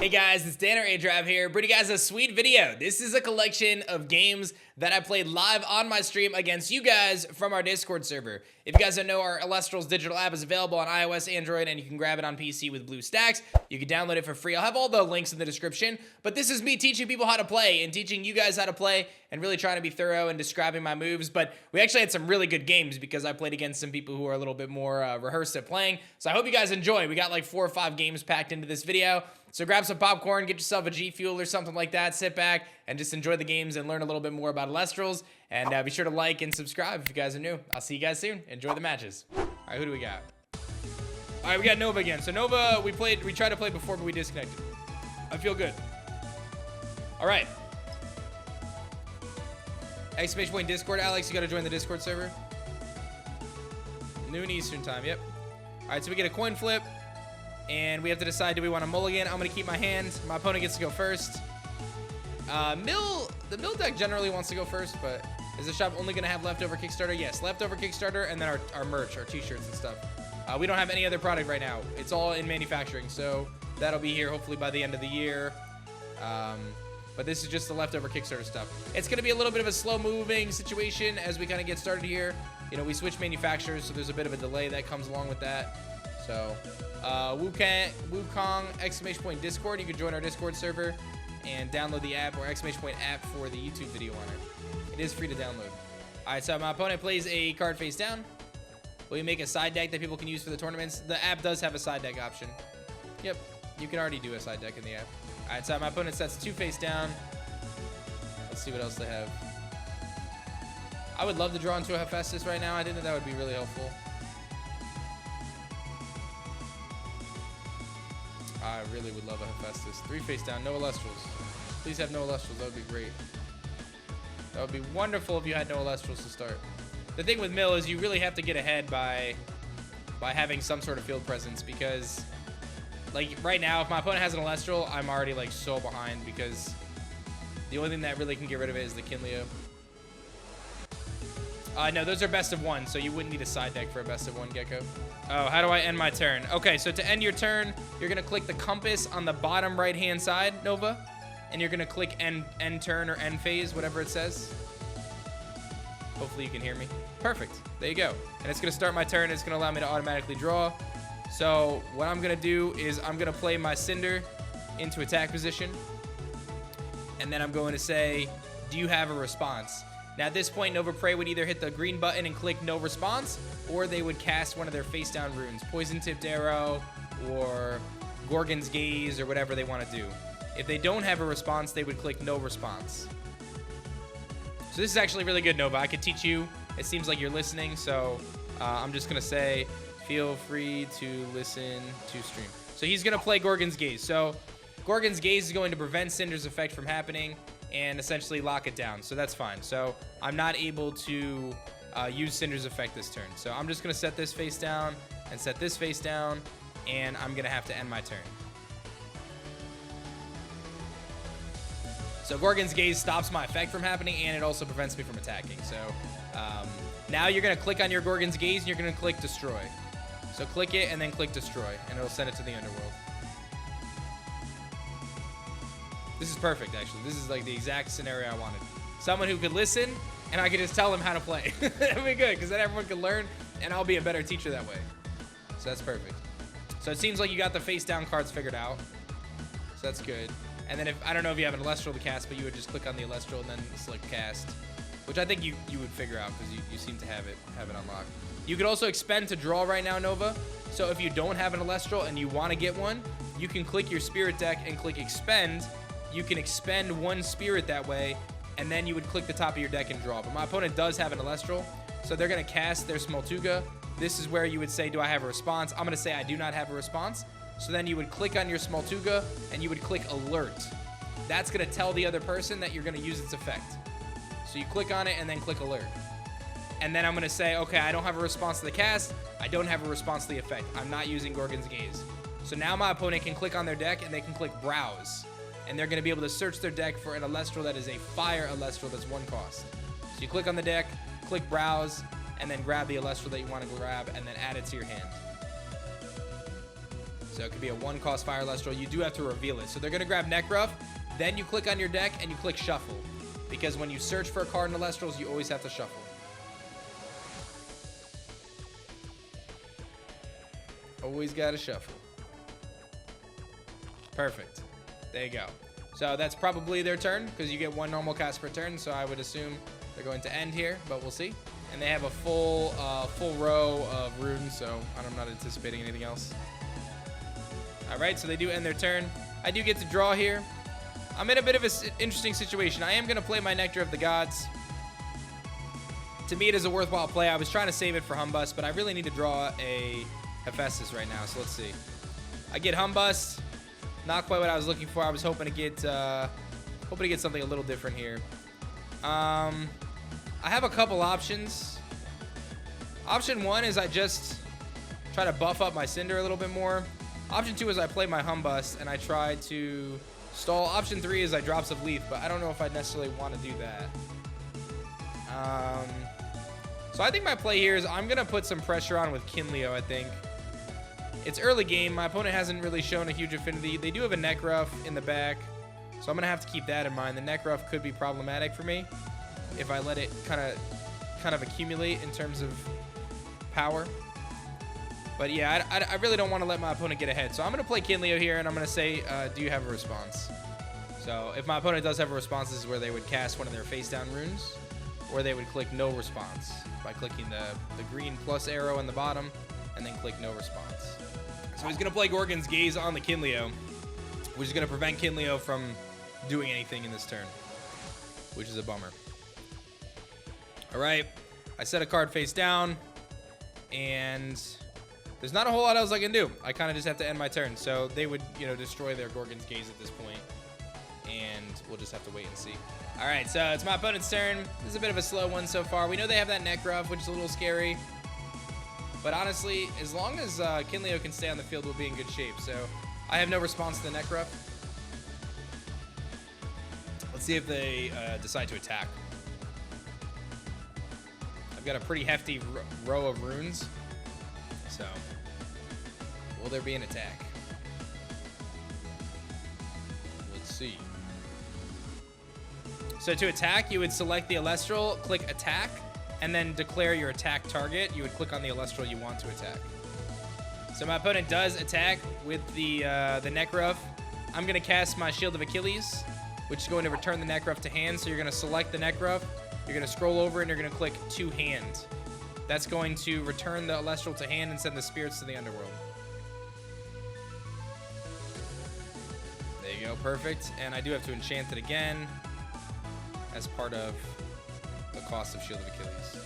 Hey guys, it's Dan or A-Drive here, bringing you guys a sweet video. This is a collection of games that I played live on my stream against you guys from our Discord server. If you guys don't know, our Elestrals digital app is available on iOS, Android, and you can grab it on PC with BlueStacks. You can download it for free. I'll have all the links in the description, but this is me teaching people how to play and teaching you guys how to play and really trying to be thorough and describing my moves. But we actually had some really good games because I played against some people who are a little bit more rehearsed at playing. So I hope you guys enjoy. We got like 4 or 5 games packed into this video. So grab some popcorn, get yourself a G Fuel or something like that, sit back, and just enjoy the games and learn a little bit more about Elestrals. And be sure to like and subscribe if you guys are new. I'll see you guys soon. Enjoy the matches. All right, who do we got? All right, we got Nova again. So Nova, we tried to play before, but we disconnected. I feel good. All right. Exclamation point Discord. Alex, you got to join the Discord server. Noon Eastern time, yep. All right, so we get a coin flip. And we have to decide, do we want to mulligan? I'm going to keep my hand. My opponent gets to go first. The mill deck generally wants to go first, but is the shop only going to have leftover Kickstarter? Yes, leftover Kickstarter, and then our merch, our t-shirts and stuff. We don't have any other product right now. It's all in manufacturing, so that'll be here hopefully by the end of the year. But this is just the leftover Kickstarter stuff. It's going to be a little bit of a slow-moving situation as we kind of get started here. You know, we switch manufacturers, so there's a bit of a delay that comes along with that. So, Wukong, exclamation point Discord. You can join our Discord server and download the app, or exclamation point app for the YouTube video on it. It is free to download. All right, so my opponent plays a card face down. Will you make a side deck that people can use for the tournaments? The app does have a side deck option. Yep, you can already do a side deck in the app. All right, so my opponent sets 2 face down. Let's see what else they have. I would love to draw into a Hephaestus right now. I think that would be really helpful. I really would love a Hephaestus. 3 face down, no Elestrals. Please have no Elestrals, that would be great. That would be wonderful if you had no Elestrals to start. The thing with Mill is you really have to get ahead by having some sort of field presence, because like right now, if my opponent has an Elestral, I'm already like so behind, because the only thing that really can get rid of it is the Kinleo. No, those are best of 1, so you wouldn't need a side deck for a best of 1 Gecko. Oh, how do I end my turn? Okay, so to end your turn, you're gonna click the compass on the bottom right-hand side, Nova, and you're gonna click end turn or end phase, whatever it says. Hopefully you can hear me. Perfect, there you go. And it's gonna start my turn, it's gonna allow me to automatically draw. So what I'm gonna do is I'm gonna play my Cinder into attack position, and then I'm going to say, do you have a response? Now at this point, Nova Prey would either hit the green button and click no response, or they would cast one of their face down runes, Poison Tipped Arrow or Gorgon's Gaze or whatever they want to do. If they don't have a response, they would click no response. So this is actually really good, Nova. I could teach you. It seems like you're listening, so I'm just going to say, feel free to listen to stream. So he's going to play Gorgon's Gaze. So Gorgon's Gaze is going to prevent Cinder's effect from happening and essentially lock it down, so that's fine. So I'm not able to use Cinder's effect this turn. So I'm just gonna set this face down and set this face down, and I'm gonna have to end my turn. So Gorgon's Gaze stops my effect from happening, and it also prevents me from attacking. So now you're gonna click on your Gorgon's Gaze, and you're gonna click Destroy. So click it, and then click Destroy, and it'll send it to the Underworld. This is perfect, actually. This is like the exact scenario I wanted. Someone who could listen, and I could just tell them how to play. That'd be good, because then everyone could learn, and I'll be a better teacher that way. So that's perfect. So it seems like you got the face-down cards figured out. So that's good. And then I don't know if you have an Elestral to cast, but you would just click on the Elestral and then select Cast, which I think you would figure out, because you seem to have it unlocked. You could also expend to draw right now, Nova. So if you don't have an Elestral and you want to get one, you can click your Spirit deck and click Expend. You can expend 1 spirit that way, and then you would click the top of your deck and draw. But my opponent does have an Elestral, so they're going to cast their Smoltuga. This is where you would say, do I have a response? I'm going to say I do not have a response. So then you would click on your Smoltuga, and you would click Alert. That's going to tell the other person that you're going to use its effect. So you click on it, and then click Alert. And then I'm going to say, okay, I don't have a response to the cast. I don't have a response to the effect. I'm not using Gorgon's Gaze. So now my opponent can click on their deck, and they can click Browse. And they're going to be able to search their deck for an Elestral that is a Fire Elestral that's 1 cost. So you click on the deck, click Browse, and then grab the Elestral that you want to grab, and then add it to your hand. So it could be a 1-cost Fire Elestral. You do have to reveal it. So they're going to grab Necruff, then you click on your deck and you click Shuffle. Because when you search for a card in Elestrals, you always have to shuffle. Always got to shuffle. Perfect. There you go. So that's probably their turn, because you get 1 normal cast per turn, so I would assume they're going to end here, but we'll see. And they have a full row of runes, so I'm not anticipating anything else. All right, so they do end their turn. I do get to draw here. I'm in a bit of an interesting situation. I am going to play my Nectar of the Gods. To me, it is a worthwhile play. I was trying to save it for Humbust, but I really need to draw a Hephaestus right now, so let's see. I get Humbust. Not quite what I was looking for. I was hoping to get something a little different here. I have a couple options. Option 1 is I just try to buff up my Cinder a little bit more. Option 2 is I play my Humbust and I try to stall. Option 3 is I drop some Leaf, but I don't know if I necessarily want to do that. So I think my play here is I'm going to put some pressure on with Kinleo, I think. It's early game. My opponent hasn't really shown a huge affinity. They do have a Necruff in the back, so I'm going to have to keep that in mind. The Necruff could be problematic for me if I let it kind of accumulate in terms of power. But yeah, I really don't want to let my opponent get ahead. So I'm going to play Kinleo here, and I'm going to say, do you have a response? So if my opponent does have a response, this is where they would cast one of their face-down runes, or they would click no response by clicking the green plus arrow in the bottom, and then click no response. So he's going to play Gorgon's Gaze on the Kinleo, which is going to prevent Kinleo from doing anything in this turn, which is a bummer. All right, I set a card face down, and there's not a whole lot else I can do. I kind of just have to end my turn. So they would, destroy their Gorgon's Gaze at this point, and we'll just have to wait and see. All right, so it's my opponent's turn. This is a bit of a slow one so far. We know they have that Necruff, which is a little scary. But honestly, as long as Kinleo can stay on the field, we'll be in good shape. So I have no response to the Necruff. Let's see if they decide to attack. I've got a pretty hefty row of runes. So will there be an attack? Let's see. So to attack, you would select the Elestral, click attack, and then declare your attack target. You would click on the Elestral you want to attack. So my opponent does attack with the Necruff. I'm going to cast my Shield of Achilles, which is going to return the Necruff to hand. So you're going to select the Necruff, you're going to scroll over, and you're going to click to hand. That's going to return the Elestral to hand and send the spirits to the Underworld. There you go, perfect. And I do have to enchant it again as part of the cost of Shield of Achilles.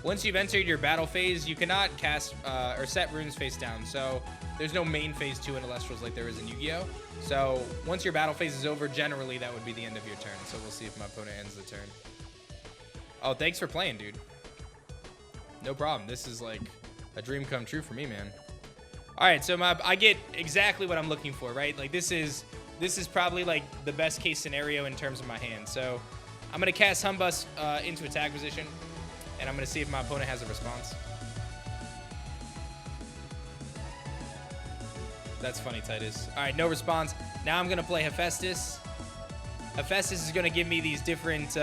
Once you've entered your battle phase, you cannot cast or set runes face down. So there's no main phase 2 in Elestrals like there is in Yu-Gi-Oh! So once your battle phase is over, generally that would be the end of your turn. So we'll see if my opponent ends the turn. Oh, thanks for playing, dude. No problem. This is like a dream come true for me, man. All right, so I get exactly what I'm looking for, right? Like this is probably like the best case scenario in terms of my hand. So I'm going to cast Humbust into attack position, and I'm going to see if my opponent has a response. That's funny, Titus. All right, no response. Now I'm going to play Hephaestus. Hephaestus is going to give me these different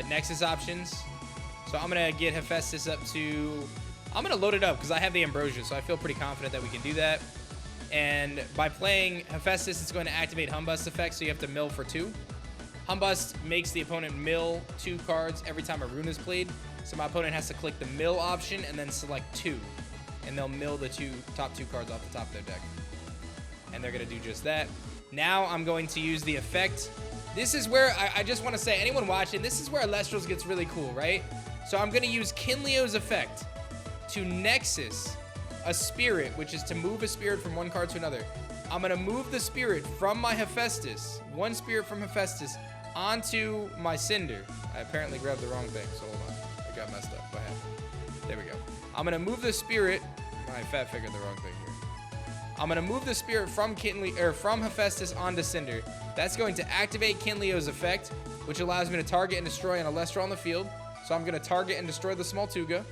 Nexus options. So I'm going to get Hephaestus up to... I'm going to load it up because I have the Ambrosia, so I feel pretty confident that we can do that. And by playing Hephaestus, it's going to activate Humbust effect, so you have to mill for 2. Humbust makes the opponent mill 2 cards every time a rune is played. So my opponent has to click the mill option and then select 2. And they'll mill the top 2 cards off the top of their deck. And they're going to do just that. Now I'm going to use the effect. This is where, I just want to say, anyone watching, this is where Elestrals gets really cool, right? So I'm going to use Kinleo's effect to Nexus a spirit, which is to move a spirit from one card to another. I'm going to move the spirit from my Hephaestus, one spirit from Hephaestus, onto my Cinder. I apparently grabbed the wrong thing, so hold on. I got messed up. What happened? There we go. I'm going to move the spirit. I fat figured the wrong thing here. I'm going to move the spirit from from Hephaestus onto Cinder. That's going to activate Kinleo's effect, which allows me to target and destroy an Elestral on the field. So I'm going to target and destroy the Smoltuga.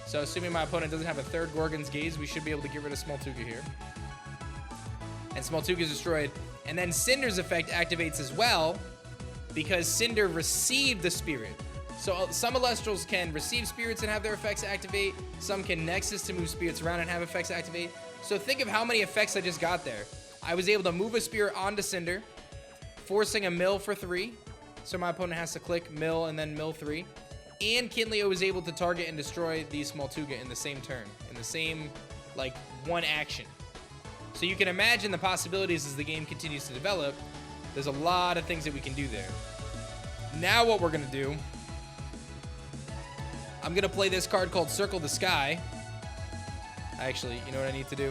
So assuming my opponent doesn't have a third Gorgon's Gaze, we should be able to get rid of Smoltuga here. and Smoltuga is destroyed. And then Cinder's effect activates as well, because Cinder received the spirit. So some Elestrals can receive spirits and have their effects activate. Some can Nexus to move spirits around and have effects activate. So think of how many effects I just got there. I was able to move a spirit onto Cinder, forcing a mill for 3. So my opponent has to click mill and then mill 3. And Kinleo was able to target and destroy the Smoltuga in the same turn, in the same, like, one action. So you can imagine the possibilities as the game continues to develop. There's a lot of things that we can do there. Now what we're going to do, I'm going to play this card called Circle the Sky. Actually, you know what I need to do?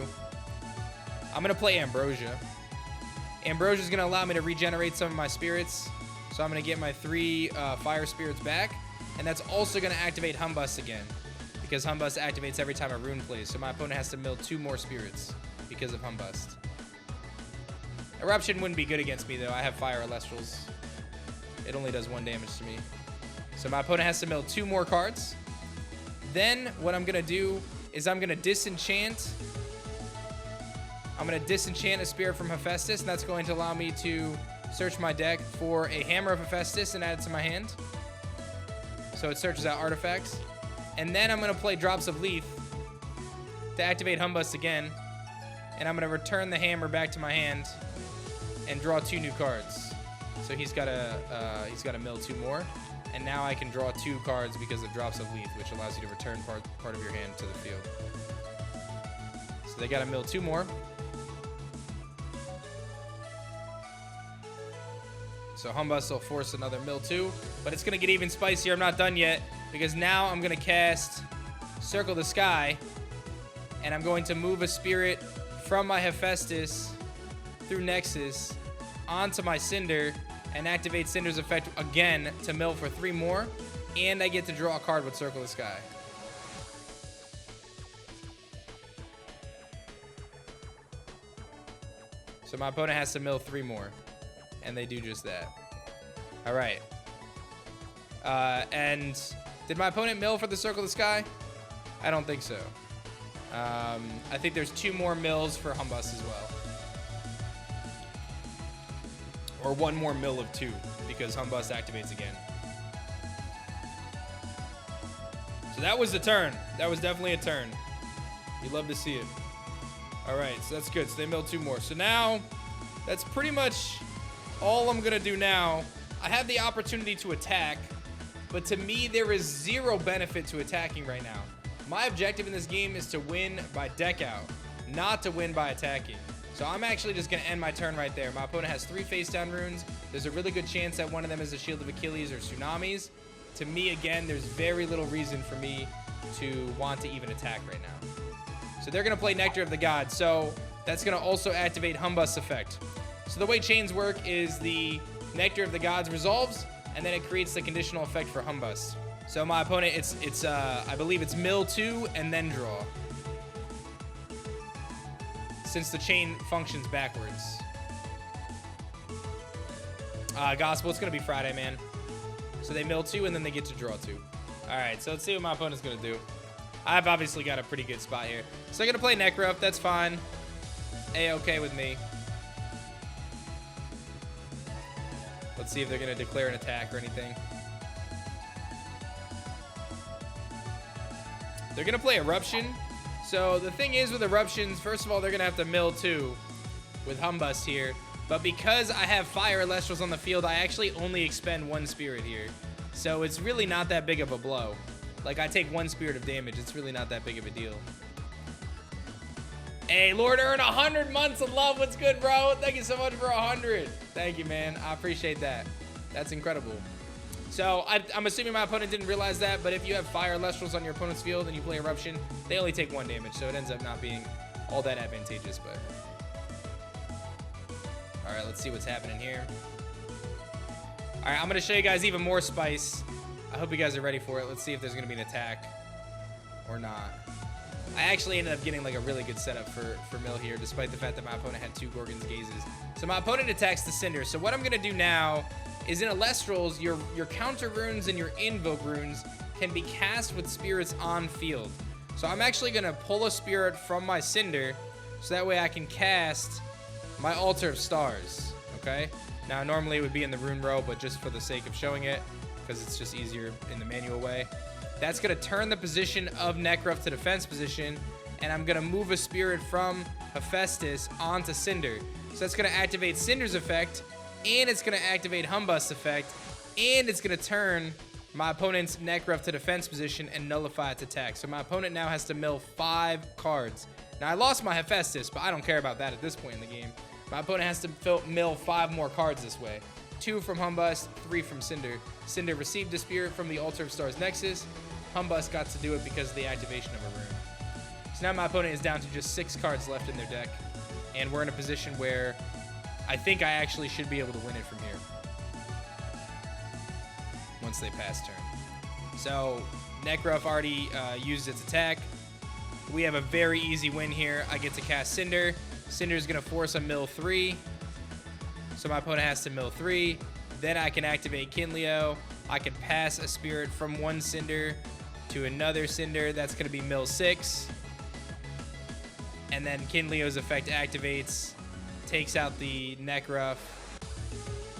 I'm going to play Ambrosia. Ambrosia is going to allow me to regenerate some of my spirits. So I'm going to get my 3 fire spirits back. And that's also going to activate Humbust again, because Humbust activates every time a rune plays. So my opponent has to mill 2 more spirits because of Humbust. Eruption wouldn't be good against me, though. I have Fire Elestrals. It only does 1 damage to me. So my opponent has to mill 2 more cards. Then what I'm going to do is I'm going to disenchant. I'm going to disenchant a spirit from Hephaestus, and that's going to allow me to search my deck for a Hammer of Hephaestus and add it to my hand. So it searches out artifacts. And then I'm going to play Drops of Leaf to activate Humbust again. And I'm going to return the hammer back to my hand and draw 2 new cards. So he's got to mill 2 more. And now I can draw 2 cards because of Drops of Leaf, which allows you to return part of your hand to the field. So they got to mill 2 more. So Humbust will force another mill 2, but it's going to get even spicier. I'm not done yet, because now I'm going to cast Circle the Sky, and I'm going to move a spirit from my Hephaestus through Nexus onto my Cinder and activate Cinder's effect again to mill for 3 more, and I get to draw a card with Circle the Sky. So my opponent has to mill 3 more. And they do just that. All right. And did my opponent mill for the Circle of the Sky? I don't think so. I think there's 2 more mills for Humbust as well. Or 1 more mill of 2, because Humbust activates again. So that was the turn. That was definitely a turn. You love to see it. All right, so that's good. So they milled 2 more. So now, that's pretty much all I'm going to do now. I have the opportunity to attack, but to me, there is 0 benefit to attacking right now. My objective in this game is to win by deck out, not to win by attacking. So I'm actually just going to end my turn right there. My opponent has 3 face down runes. There's a really good chance that one of them is a Shield of Achilles or Tsunamis. To me, again, there's very little reason for me to want to even attack right now. So they're going to play Nectar of the Gods. So that's going to also activate Humbust's effect. So the way chains work is the Nectar of the Gods resolves, and then it creates the conditional effect for Humbust. So my opponent, I believe it's mill 2 and then draw, since the chain functions backwards. Gospel, it's gonna be Friday, man. So they mill 2 and then they get to draw 2. All right, so let's see what my opponent's gonna do. I've obviously got a pretty good spot here. So they're gonna play Necro, that's fine. A-okay with me. Let's see if they're going to declare an attack or anything. They're going to play Eruption. So the thing is with Eruptions, first of all, they're going to have to mill 2 with Humbust here. But because I have Fire Elestrals on the field, I actually only expend 1 spirit here. So it's really not that big of a blow. Like, I take 1 spirit of damage. It's really not that big of a deal. Hey, Lord Earn, 100 months of love. What's good, bro? Thank you so much for 100. Thank you, man. I appreciate that. That's incredible. So I'm assuming my opponent didn't realize that, but if you have Fire Elestrals on your opponent's field and you play Eruption, they only take 1 damage, so it ends up not being all that advantageous. But all right, let's see what's happening here. All right, I'm gonna show you guys even more spice. I hope you guys are ready for it. Let's see if there's gonna be an attack or not. I actually ended up getting like a really good setup for Mill here, despite the fact that my opponent had 2 Gorgon's Gazes. So my opponent attacks the Cinder. So what I'm gonna do now is in Elestrals, your counter runes and your invoke runes can be cast with spirits on field. So I'm actually gonna pull a spirit from my Cinder, so that way I can cast my Altar of Stars, okay? Now, normally it would be in the rune row, but just for the sake of showing it, because it's just easier in the manual way. That's going to turn the position of Necruff to defense position, and I'm going to move a spirit from Hephaestus onto Cinder. So that's going to activate Cinder's effect, and it's going to activate Humbust's effect, and it's going to turn my opponent's Necruff to defense position and nullify its attack. So my opponent now has to mill 5 cards. Now, I lost my Hephaestus, but I don't care about that at this point in the game. My opponent has to mill 5 more cards this way. 2 from Humbust, 3 from Cinder. Cinder received a spirit from the Altar of Stars Nexus. Humbust got to do it because of the activation of a rune. So now my opponent is down to just 6 cards left in their deck. And we're in a position where I think I actually should be able to win it from here. Once they pass turn. So Necruff already used its attack. We have a very easy win here. I get to cast Cinder. Cinder's going to force a mill 3. So my opponent has to mill 3. Then I can activate Kinleo. I can pass a spirit from one Cinder to another Cinder. That's going to be mill 6. And then Kinleo's effect activates, takes out the Necruff.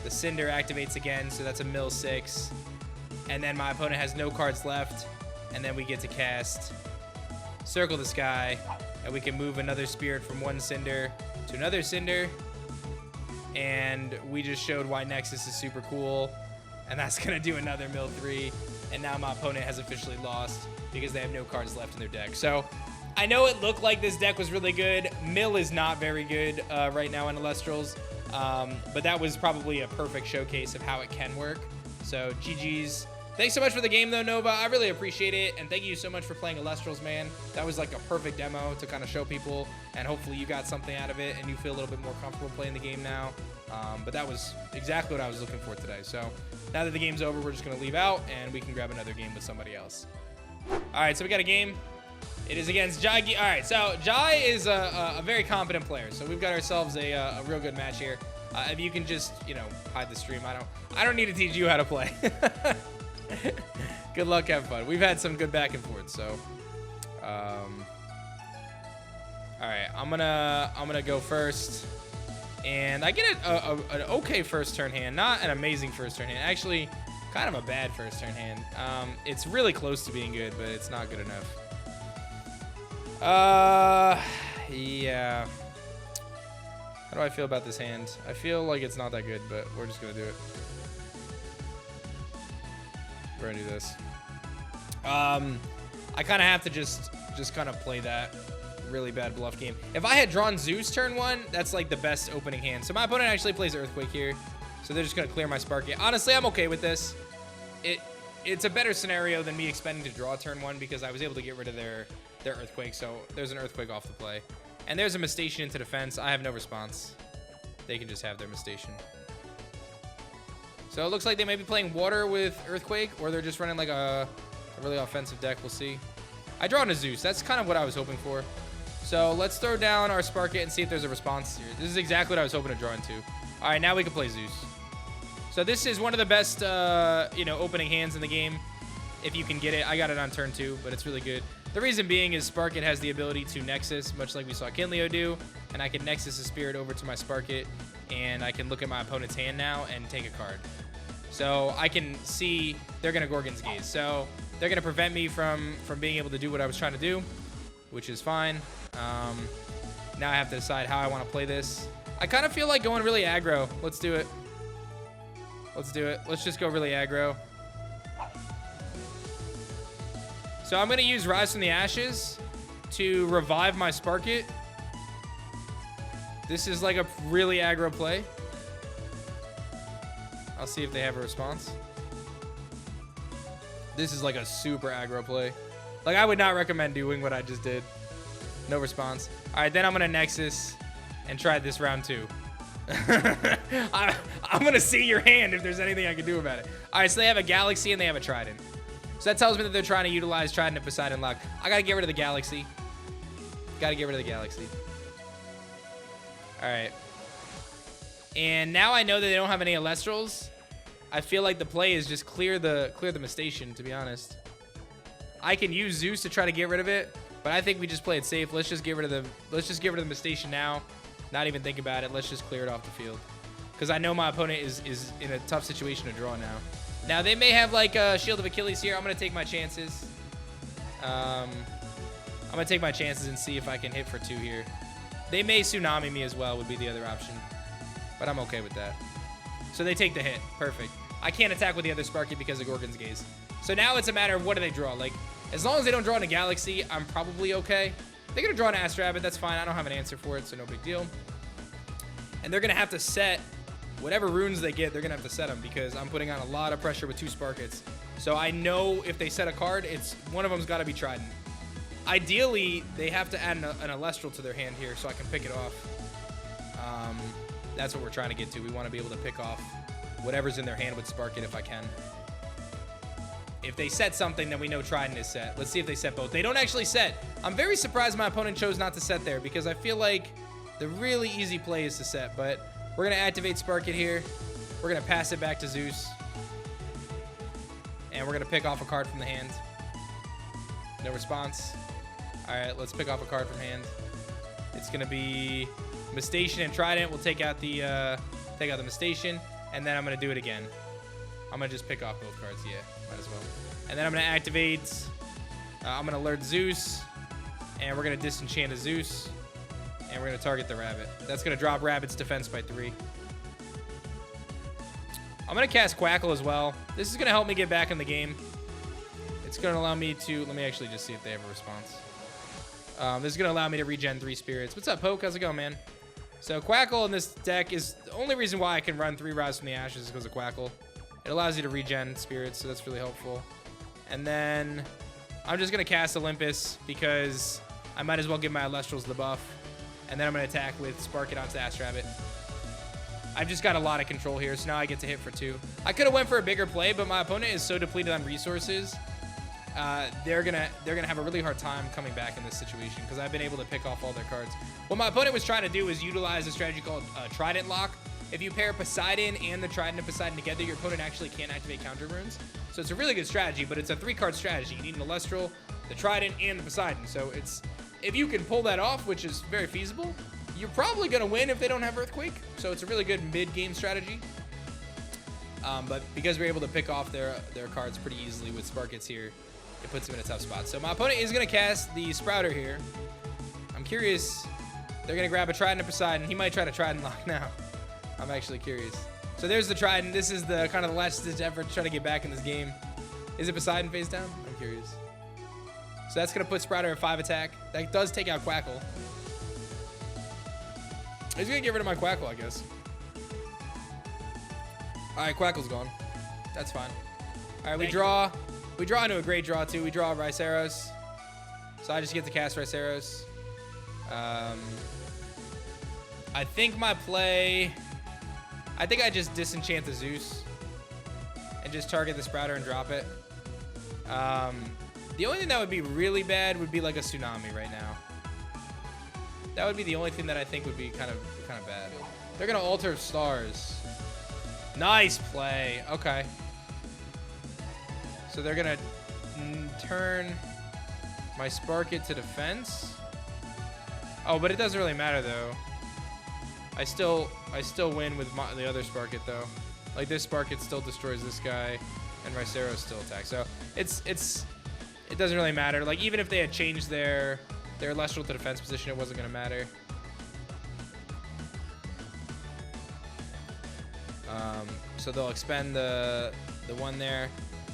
The Cinder activates again, so that's a mill 6. And then my opponent has no cards left. And then we get to cast Circle the Sky. And we can move another spirit from one Cinder to another Cinder. And we just showed why Nexus is super cool. And that's going to do another mill 3. And now my opponent has officially lost because they have no cards left in their deck. So I know it looked like this deck was really good. Mill is not very good right now in Elestrals. But that was probably a perfect showcase of how it can work. So GG's. Thanks so much for the game, though, Nova. I really appreciate it. And thank you so much for playing Elestrals, man. That was like a perfect demo to kind of show people. And hopefully you got something out of it and you feel a little bit more comfortable playing the game now. But that was exactly what I was looking for today. So now that the game's over, we're just going to leave out and we can grab another game with somebody else. All right, so we got a game. It is against Jai. All right, so Jai is a very competent player. So we've got ourselves a real good match here. If you can just, you know, hide the stream. I don't need to teach you how to play. Good luck, have fun. We've had some good back and forth, so all right, I'm gonna go first, and I get an okay first turn hand, not an amazing first turn hand, actually kind of a bad first turn hand. It's really close to being good, but it's not good enough. Yeah, how do I feel about this hand? I feel like it's not that good, but we're just gonna do it. We're gonna do this. I kind of have to just kind of play that really bad bluff game. If I had drawn Zeus turn 1, that's like the best opening hand. So my opponent actually plays Earthquake here. So they're just gonna clear my Sparky. Honestly, I'm okay with this. It's a better scenario than me expecting to draw turn 1 because I was able to get rid of their Earthquake. So there's an Earthquake off the play. And there's a Mistation into defense. I have no response. They can just have their Mistation. So it looks like they may be playing Water with Earthquake, or they're just running like a really offensive deck. We'll see. I draw a Zeus. That's kind of what I was hoping for. So let's throw down our Sparkit and see if there's a response here. This is exactly what I was hoping to draw into. All right, now we can play Zeus. So this is one of the best, you know, opening hands in the game. If you can get it. I got it on turn 2, but it's really good. The reason being is Sparkit has the ability to Nexus, much like we saw Kinleo do. And I can Nexus a spirit over to my Sparkit. And I can look at my opponent's hand now and take a card. So I can see they're going to Gorgon's Gaze. So they're going to prevent me from being able to do what I was trying to do, which is fine. Now I have to decide how I want to play this. I kind of feel like going really aggro. Let's do it. Let's do it. Let's just go really aggro. So I'm going to use Rise from the Ashes to revive my Sparkit. This is like a really aggro play. I'll see if they have a response. This is like a super aggro play. Like, I would not recommend doing what I just did. No response. All right, then I'm going to Nexus and try this round 2. I'm going to see your hand if there's anything I can do about it. All right, so they have a Galaxy and they have a Trident. So that tells me that they're trying to utilize Trident and Poseidon Luck. I got to get rid of the Galaxy. Got to get rid of the Galaxy. All right. And now I know that they don't have any Elestrals. I feel like the play is just clear the Mistation, to be honest. I can use Zeus to try to get rid of it, but I think we just play it safe. Let's just get rid of the Mistation now. Not even think about it. Let's just clear it off the field. Because I know my opponent is in a tough situation to draw now. Now, they may have, like, a Shield of Achilles here. I'm going to take my chances. I'm going to take my chances and see if I can hit for 2 here. They may Tsunami me as well would be the other option. But I'm okay with that. So they take the hit. Perfect. I can't attack with the other Sparky because of Gorgon's Gaze. So now it's a matter of what do they draw. Like, as long as they don't draw in a Galaxy, I'm probably okay. They're going to draw an Astro Rabbit. That's fine. I don't have an answer for it, so no big deal. And they're going to have to set whatever runes they get. They're going to have to set them because I'm putting on a lot of pressure with 2 Sparkets. So I know if they set a card, it's one of them's got to be Trident. Ideally, they have to add an Elestral to their hand here so I can pick it off. That's what we're trying to get to. We want to be able to pick off whatever's in their hand with Sparket if I can. If they set something, then we know Trident is set. Let's see if they set both. They don't actually set. I'm very surprised my opponent chose not to set there because I feel like the really easy play is to set. But we're going to activate Sparket here. We're going to pass it back to Zeus. And we're going to pick off a card from the hand. No response. All right, let's pick off a card from hand. It's going to be Mistation and Trident. We'll take out the Mistation, and then I'm going to do it again. I'm going to just pick off both cards. Yeah, might as well. And then I'm going to activate. I'm going to alert Zeus, and we're going to disenchant a Zeus, and we're going to target the Rabbit. That's going to drop Rabbit's defense by 3. I'm going to cast Quackle as well. This is going to help me get back in the game. It's going to allow me to... Let me actually just see if they have a response. This is going to allow me to regen 3 spirits. What's up, Poke? How's it going, man? So Quackle in this deck is the only reason why I can run 3 Rise from the Ashes is because of Quackle. It allows you to regen spirits, so that's really helpful. And then I'm just going to cast Olympus because I might as well give my Elestrals the buff. And then I'm going to attack with Spark It onto Astro Rabbit. I've just got a lot of control here, so now I get to hit for 2. I could have went for a bigger play, but my opponent is so depleted on resources. They're gonna have a really hard time coming back in this situation because I've been able to pick off all their cards. What my opponent was trying to do is utilize a strategy called Trident Lock. If you pair Poseidon and the Trident and Poseidon together, your opponent actually can't activate counter runes. So it's a really good strategy, but it's a 3-card strategy. You need an Elestral, the Trident, and the Poseidon. So it's if you can pull that off, which is very feasible, you're probably gonna win if they don't have Earthquake. So it's a really good mid-game strategy. But because we're able to pick off their cards pretty easily with Sparkets here, it puts him in a tough spot. So my opponent is going to cast the Sprouter here. I'm curious. They're going to grab a Trident and Poseidon. He might try to Trident Lock now. I'm actually curious. So there's the Trident. This is the kind of the last-ditch effort to try to get back in this game. Is it Poseidon face down? I'm curious. So that's going to put Sprouter at 5 attack. That does take out Quackle. He's going to get rid of my Quackle, I guess. All right, Quackle's gone. That's fine. All right, we draw. We draw into a great draw, too. We draw Riceros. So I just get to cast Riceros. I think my play... I think I just disenchant the Zeus. And just target the Sprouter and drop it. The only thing that would be really bad would be like a Tsunami right now. That would be the only thing that I think would be kind of bad. They're going to alter stars. Nice play. Okay. So they're going to turn my Sparket to defense. Oh, but it doesn't really matter, though. I still win with the other Sparket, though. Like, this Sparket still destroys this guy, and Riceros still attacks. So it doesn't really matter. Like, even if they had changed their Elestral to defense position, it wasn't going to matter. So they'll expend the one there.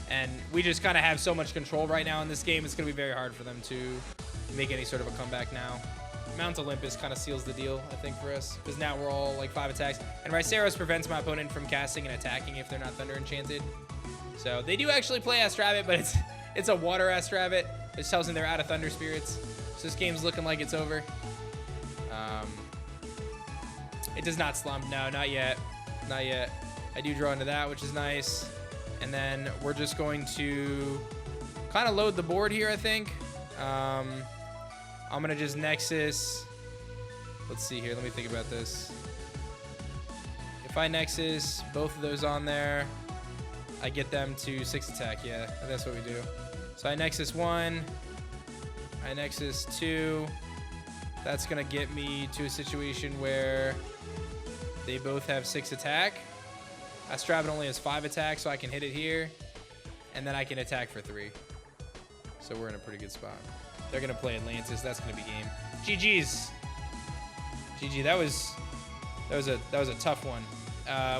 And we just kind of have so much control right now in this game, it's going to be very hard for them to make any sort of a comeback now. Mount Olympus kind of seals the deal, I think, for us. Because now we're all, like, 5 attacks. And Riceros prevents my opponent from casting and attacking if they're not Thunder Enchanted. So they do actually play Astrabbit, but it's a Water Astrabbit, which tells them they're out of Thunder Spirits. So this game's looking like it's over. It does not slump. No, not yet. Not yet. I do draw into that, which is nice. And then we're just going to kind of load the board here, I think. I'm going to just Nexus. Let's see here. Let me think about this. If I Nexus both of those on there, I get them to 6 attack. Yeah, that's what we do. So I Nexus 1. I Nexus 2. That's going to get me to a situation where they both have 6 attack. Astravan only has 5 attack, so I can hit it here. And then I can attack for 3. So we're in a pretty good spot. They're going to play Atlantis. That's going to be game. GG's. GG. That was a tough one.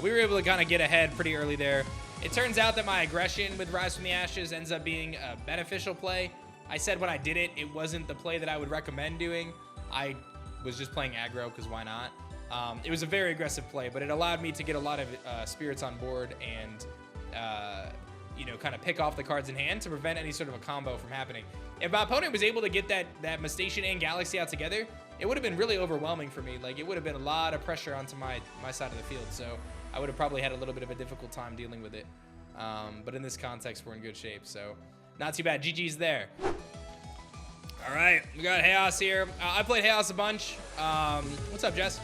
We were able to kind of get ahead pretty early there. It turns out that my aggression with Rise from the Ashes ends up being a beneficial play. I said when I did it, it wasn't the play that I would recommend doing. I was just playing aggro because why not? It was a very aggressive play, but it allowed me to get a lot of spirits on board and, you know, kind of pick off the cards in hand to prevent any sort of a combo from happening. If my opponent was able to get that Mastatian and Galaxy out together, it would have been really overwhelming for me. Like, it would have been a lot of pressure onto my side of the field, so I would have probably had a little bit of a difficult time dealing with it. But in this context, we're in good shape, so not too bad. GG's there. All right, we got Chaos here. I played Chaos a bunch. What's up, Jess?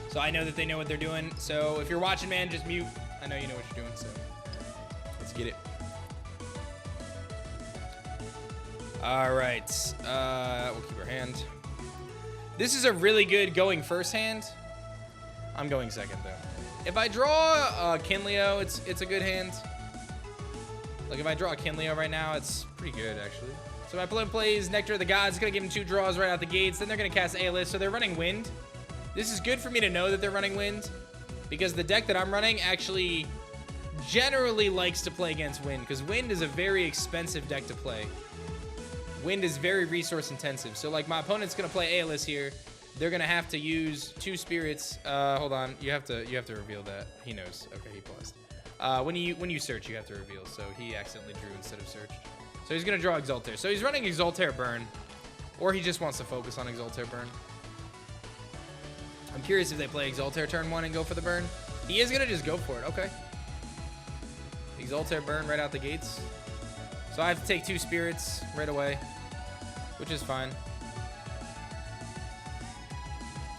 So I know that they know what they're doing. So if you're watching, man, just mute. I know you know what you're doing, so let's get it. All right, we'll keep our hand. This is a really good going first hand. I'm going second, though. If I draw Kinleo, it's a good hand. Like, if I draw Kinleo right now, it's pretty good, actually. So my opponent plays Nectar of the Gods. It's going to give him 2 draws right out the gates. Then they're going to cast A-List, so they're running Wind. This is good for me to know that they're running Wind, because the deck that I'm running actually generally likes to play against Wind, because Wind is a very expensive deck to play. Wind is very resource intensive. So like my opponent's gonna play Aeolus here. They're gonna have to use 2 spirits. Hold on, you have to reveal that. He knows. Okay, he paused. When you search, you have to reveal. So he accidentally drew instead of searched. So he's gonna draw Exaltair. So he's running Exaltair Burn, or he just wants to focus on Exaltair Burn. I'm curious if they play Exaltair turn 1 and go for the burn. He is gonna just go for it. Okay. Exaltair Burn right out the gates. So I have to take 2 spirits right away, which is fine.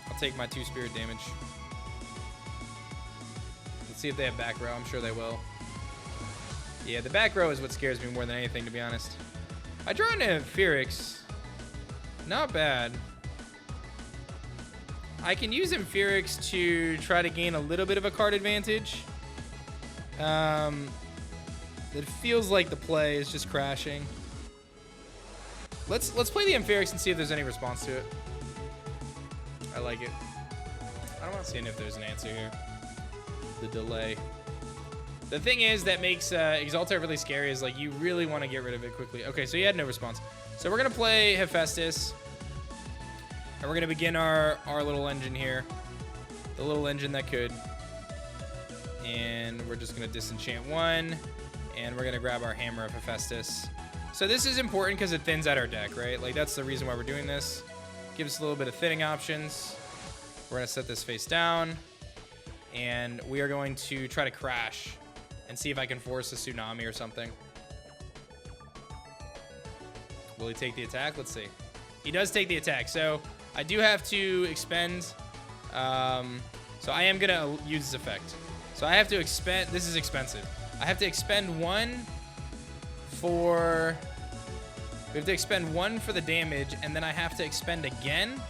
I'll take my 2 spirit damage. Let's see if they have back row. I'm sure they will. Yeah, the back row is what scares me more than anything, to be honest. I draw an Ampherix. Not bad. I can use Ampherix to try to gain a little bit of a card advantage. It feels like the play is just crashing. Let's play the Ampherix and see if there's any response to it. I like it. I don't want to see if there's an answer here. The delay. The thing is that makes Exaltair really scary is like you really want to get rid of it quickly. Okay, so he had no response. So we're gonna play Hephaestus, and we're gonna begin our little engine here, the little engine that could. And we're just gonna disenchant 1. And we're gonna grab our Hammer of Hephaestus. So this is important because it thins out our deck, right? Like that's the reason why we're doing this. Gives us a little bit of thinning options. We're gonna set this face down. And we are going to try to crash and see if I can force a tsunami or something. Will he take the attack? Let's see. He does take the attack. So I do have to expend. So I am gonna use this effect. So I have to expend, this is expensive. I have to expend 1 for, we have to expend 1 for the damage, and then I have to expend again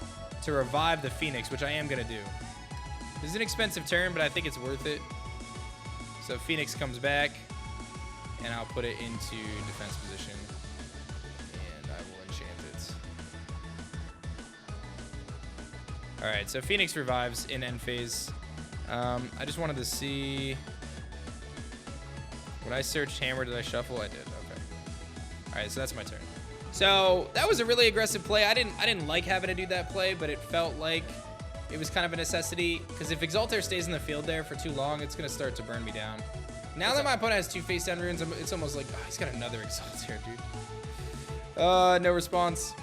to revive the Phoenix, which I am going to do. This is an expensive turn, but I think it's worth it. So Phoenix comes back, and I'll put it into defense position, and I will enchant it. All right, so Phoenix revives in end phase. I just wanted to see... When I searched Hammer, did I shuffle? I did. Okay. All right, so that's my turn. So that was a really aggressive play. I didn't like having to do that play, but it felt like it was kind of a necessity because if Exaltair stays in the field there for too long, it's gonna start to burn me down. Now that my opponent has 2 face down runes, it's almost like he's got another Exaltair, dude. No response.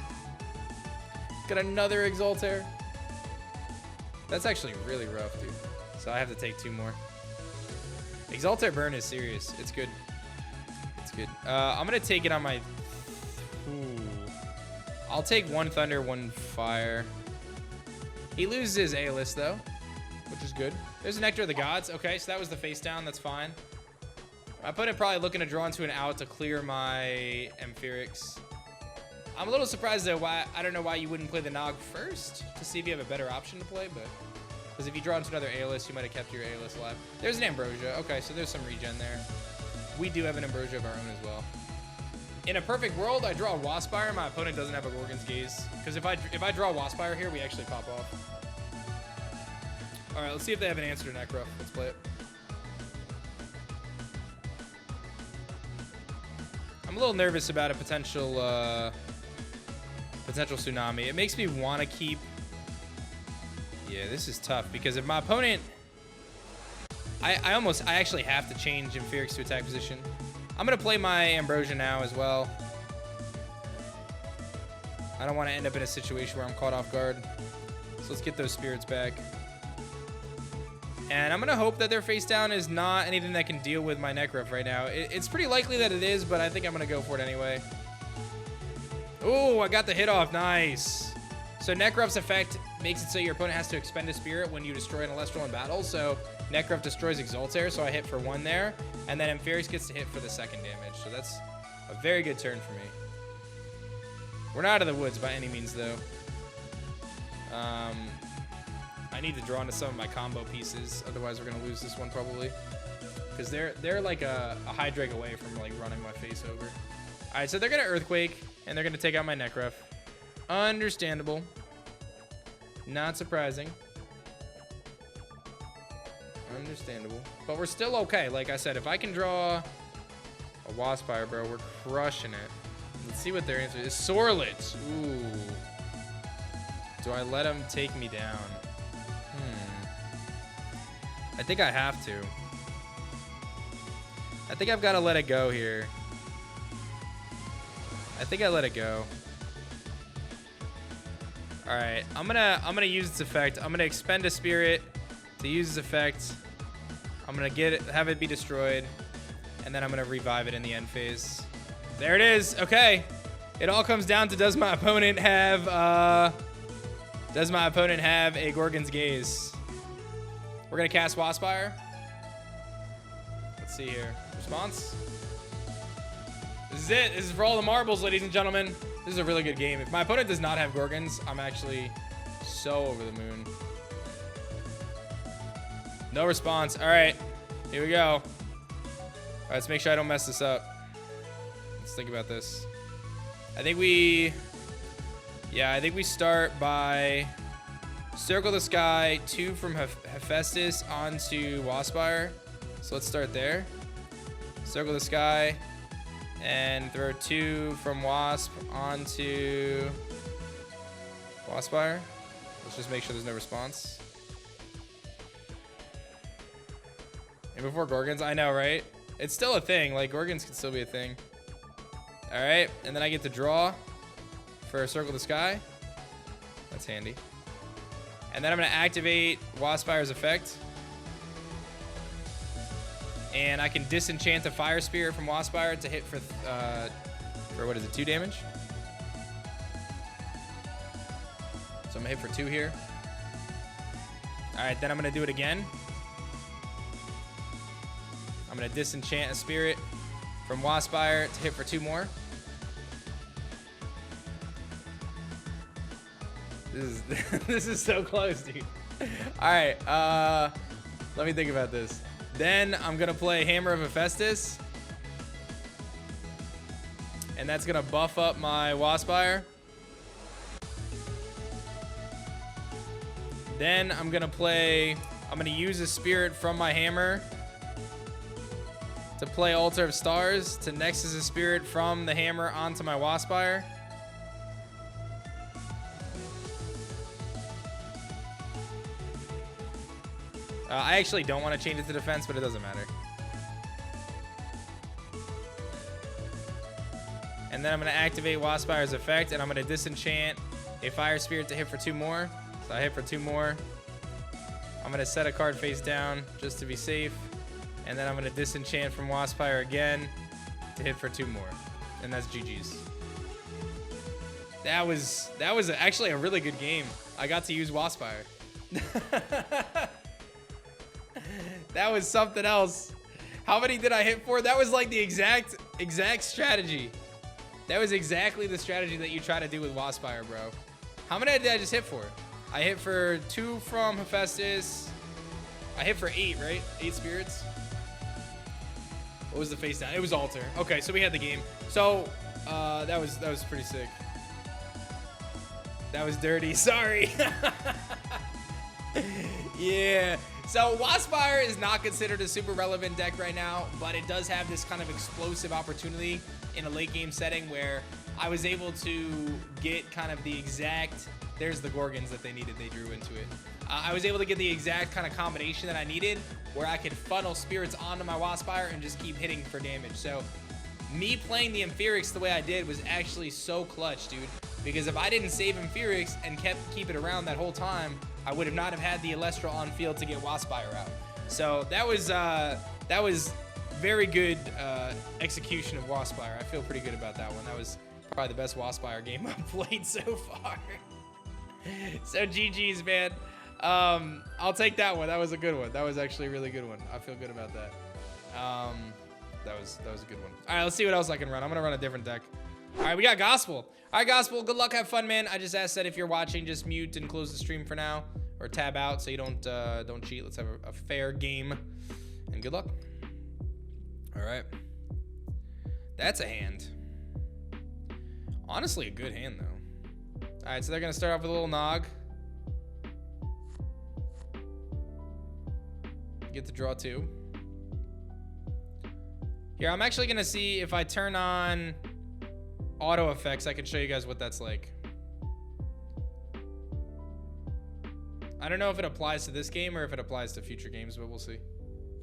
Got another Exaltair. That's actually really rough, dude. So I have to take 2 more. Exaltair Burn is serious. It's good. It's good. I'm going to take it on my... Ooh. I'll take 1 Thunder, 1 Fire. He loses his A-list, though, which is good. There's a Nectar of the Gods. Okay, so that was the face down. That's fine. My opponent probably looking to draw into an out to clear my Ampherix. I'm a little surprised though why, I don't know why you wouldn't play the Nog first to see if you have a better option to play, but because if you draw into another A-list, you might have kept your A-list alive. There's an Ambrosia. Okay, so there's some regen there. We do have an Ambrosia of our own as well. In a perfect world, I draw a Waspire. My opponent doesn't have a Gorgon's Gaze. Because if I draw a Waspire here, we actually pop off. All right, let's see if they have an answer to Necro. Let's play it. I'm a little nervous about a potential Tsunami. It makes me want to keep... Yeah, this is tough because if my opponent... I actually have to change Inferiorix to attack position. I'm going to play my Ambrosia now as well. I don't want to end up in a situation where I'm caught off guard. So let's get those spirits back. And I'm going to hope that their face down is not anything that can deal with my Necruff right now. It's pretty likely that it is, but I think I'm going to go for it anyway. Oh, I got the hit off. Nice. So Necruff's effect makes it so your opponent has to expend a spirit when you destroy an Elestral in battle. So Necruff destroys Exaltair, so I hit for 1 there. And then Inferiorix gets to hit for the 2nd damage. So that's a very good turn for me. We're not out of the woods by any means, though. I need to draw into some of my combo pieces. Otherwise, we're going to lose this one probably. Because they're like a Hydrake away from like running my face over. All right, so they're going to Earthquake, and they're going to take out my Necruff. Understandable. Not surprising. Understandable. But we're still okay. Like I said, if I can draw a Waspire, bro, we're crushing it. Let's see what their answer is. Sorlet. Ooh. Do I let him take me down? I think I have to. I think I've got to let it go here. I think I let it go. All right, I'm gonna use its effect. I'm gonna expend a spirit to use its effect. I'm gonna have it be destroyed, and then I'm gonna revive it in the end phase. There it is. Okay, it all comes down to does my opponent have a Gorgon's Gaze? We're gonna cast Waspire. Let's see here. Response. This is it. This is for all the marbles, ladies and gentlemen. This is a really good game. If my opponent does not have Gorgons, I'm actually so over the moon. No response. All right, here we go. All right, let's make sure I don't mess this up. Let's think about this. I think we start by Circle the Sky, 2 from Hephaestus onto Waspire. So let's start there. Circle the Sky. And throw 2 from Wasp onto Waspire. Let's just make sure there's no response. And before Gorgons, I know, right? It's still a thing. Like, Gorgons can still be a thing. All right, and then I get to draw for Circle the Sky. That's handy. And then I'm gonna activate Waspire's effect. And I can disenchant a Fire Spirit from Waspire to hit for what is it, 2 damage? So I'm gonna hit for 2 here. All right, then I'm gonna do it again. I'm gonna disenchant a Spirit from Waspire to hit for 2 more. This is so close, dude. All right, let me think about this. Then I'm gonna play Hammer of Hephaestus, and that's gonna buff up my Waspire. Then I'm gonna use a spirit from my hammer to play Altar of Stars to Nexus a spirit from the hammer onto my Waspire. I actually don't want to change it to defense, but it doesn't matter. And then I'm going to activate Waspire's effect, and I'm going to disenchant a Fire Spirit to hit for 2 more. So I hit for 2 more. I'm going to set a card face down just to be safe. And then I'm going to disenchant from Waspire again to hit for 2 more. And that's GG's. That was actually a really good game. I got to use Waspire. That was something else. How many did I hit for? That was like the exact strategy. That was exactly the strategy that you try to do with Waspire, bro. How many did I just hit for? I hit for 2 from Hephaestus. I hit for 8, right? 8 spirits. What was the face down? It was altar. Okay, so we had the game. So that was pretty sick. That was dirty. Sorry. Yeah. So Waspire is not considered a super relevant deck right now, but it does have this kind of explosive opportunity in a late game setting where I was able to get kind of the exact, there's the Gorgons that they needed, they drew into it. I was able to get the exact kind of combination that I needed where I could funnel spirits onto my Waspire and just keep hitting for damage. So me playing the Amphiryx the way I did was actually so clutch, dude. Because if I didn't save Amphiryx and keep it around that whole time, I would have not have had the Elestral on field to get Waspire out. So that was very good execution of Waspire. I feel pretty good about that one. That was probably the best Waspire game I've played so far. So GG's, man. I'll take that one. That was a good one. That was actually a really good one. I feel good about that. That was a good one. All right, let's see what else I can run. I'm gonna run a different deck. All right, we got Gospel. All right, Gospel, good luck, have fun, man. I just asked that if you're watching, just mute and close the stream for now, or tab out so you don't cheat. Let's have a fair game, and good luck. All right, that's a hand. Honestly, a good hand though. All right, so they're gonna start off with a little Nog. Get to draw 2. Here, I'm actually gonna see if I turn on auto effects, I can show you guys what that's like. I don't know if it applies to this game or if it applies to future games, but we'll see.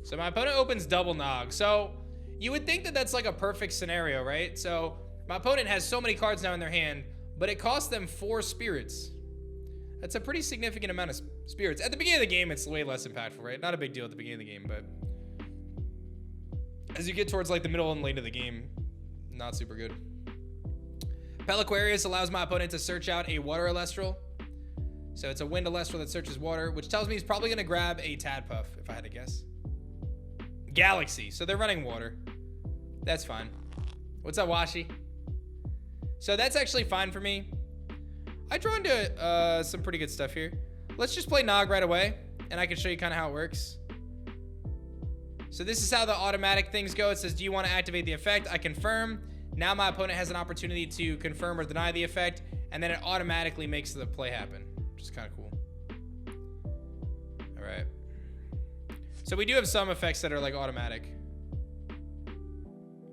So my opponent opens double Nog. So you would think that that's like a perfect scenario, right? So my opponent has so many cards now in their hand, but it costs them 4 spirits. That's a pretty significant amount of spirits. At the beginning of the game, it's way less impactful, right? Not a big deal at the beginning of the game, but as you get towards like the middle and late of the game, not super good. Peliquarius allows my opponent to search out a water Elestral. So it's a wind Elestral that searches water, which tells me he's probably going to grab a Tadpuff, if I had to guess. Galaxy. So they're running water. That's fine. What's up, Washi? So that's actually fine for me. I draw into some pretty good stuff here. Let's just play Nog right away, and I can show you kind of how it works. So this is how the automatic things go. It says, do you want to activate the effect? I confirm. Now my opponent has an opportunity to confirm or deny the effect, and then it automatically makes the play happen, which is kind of cool. All right. So we do have some effects that are like automatic.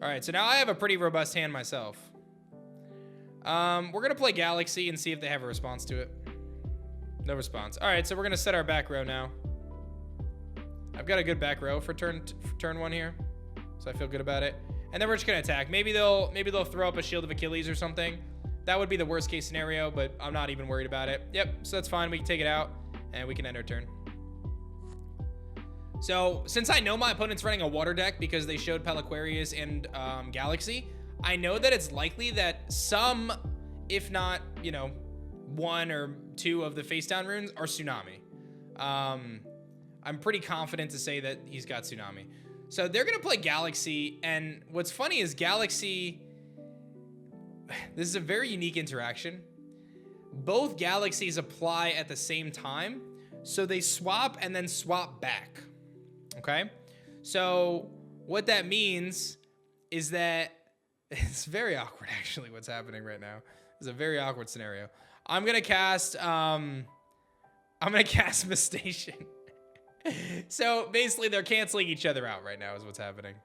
All right, so now I have a pretty robust hand myself. We're going to play Galaxy and see if they have a response to it. No response. All right, so we're going to set our back row now. I've got a good back row for turn 1 here, so I feel good about it. And then we're just gonna attack. Maybe they'll throw up a Shield of Achilles or something. That would be the worst case scenario, but I'm not even worried about it. Yep, so that's fine. We can take it out and we can end our turn. So since I know my opponent's running a water deck because they showed Peliquarius and Galaxy, I know that it's likely that some, if not, 1 or 2 of the face down runes are Tsunami. I'm pretty confident to say that he's got Tsunami. So they're going to play Galaxy, and what's funny is Galaxy, this is a very unique interaction. Both Galaxies apply at the same time, so they swap and then swap back, okay? So what that means is that, it's very awkward actually what's happening right now. It's a very awkward scenario. I'm going to cast Mistation. So basically they're canceling each other out right now is what's happening.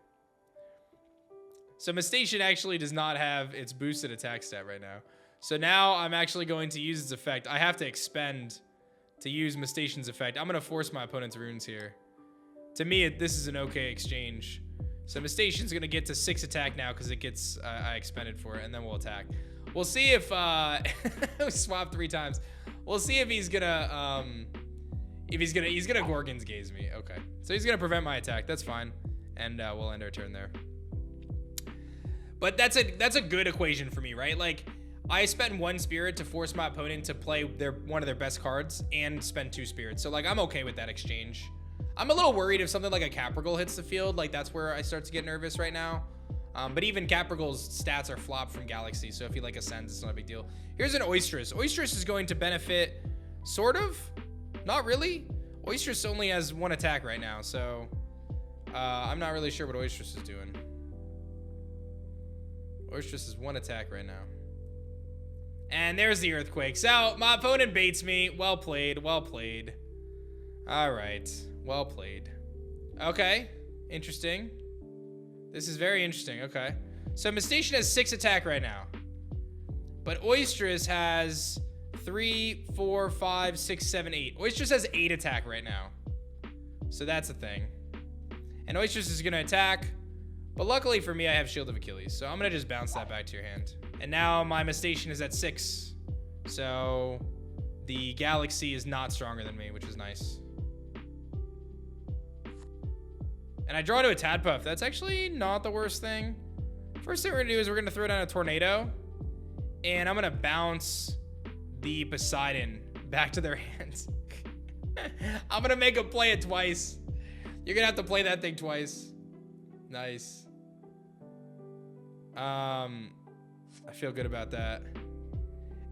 So Mistation actually does not have its boosted attack stat right now. So now I'm actually going to use its effect. I have to expend to use Mistation's effect. I'm going to force my opponent's runes here. To me, this is an okay exchange. So Mistation's going to get to 6 attack now because it gets, I expended for it, and then we'll attack. We'll see if, we swapped 3 times. We'll see if he's going to, he's gonna Gorgon's Gaze me. Okay. So he's gonna prevent my attack. That's fine. And we'll end our turn there. But that's a good equation for me, right? Like, I spend 1 spirit to force my opponent to play one of their best cards and spend 2 spirits. So like, I'm okay with that exchange. I'm a little worried if something like a Capricorn hits the field. Like, that's where I start to get nervous right now. But even Capricorn's stats are flopped from Galaxy, so if he like ascends, it's not a big deal. Here's an Oistress. Oistress is going to benefit, sort of, not really. Oistress only has 1 attack right now, so I'm not really sure what Oistress is doing. Oistress is 1 attack right now. And there's the Earthquake. So my opponent baits me. Well played, well played. All right, well played. Okay, interesting. This is very interesting, okay. So Mistation has 6 attack right now. But Oistress has 3, 4, 5, 6, 7, 8. Oistress has 8 attack right now. So that's a thing. And Oistress is gonna attack. But luckily for me, I have Shield of Achilles. So I'm gonna just bounce that back to your hand. And now my Mistation is at 6. So the Galaxy is not stronger than me, which is nice. And I draw to a Tadpuff. That's actually not the worst thing. First thing we're gonna do is we're gonna throw down a Tornado. And I'm gonna bounce the Poseidon back to their hands. I'm gonna make them play it twice. You're gonna have to play that thing twice. Nice. I feel good about that.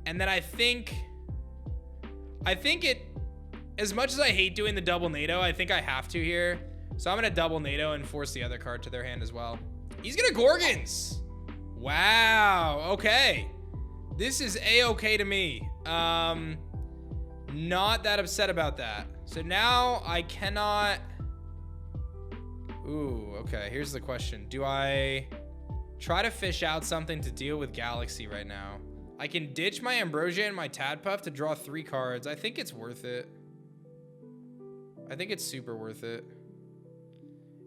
And then I think it, as much as I hate doing the double NATO, I think I have to here. So I'm gonna double NATO and force the other card to their hand as well. He's gonna Gorgons. Wow, okay. This is A-okay to me. Not that upset about that. So now I cannot... Ooh, okay, here's the question. Do I try to fish out something to deal with Galaxy right now? I can ditch my Ambrosia and my Tadpuff to draw 3 cards. I think it's worth it. I think it's super worth it.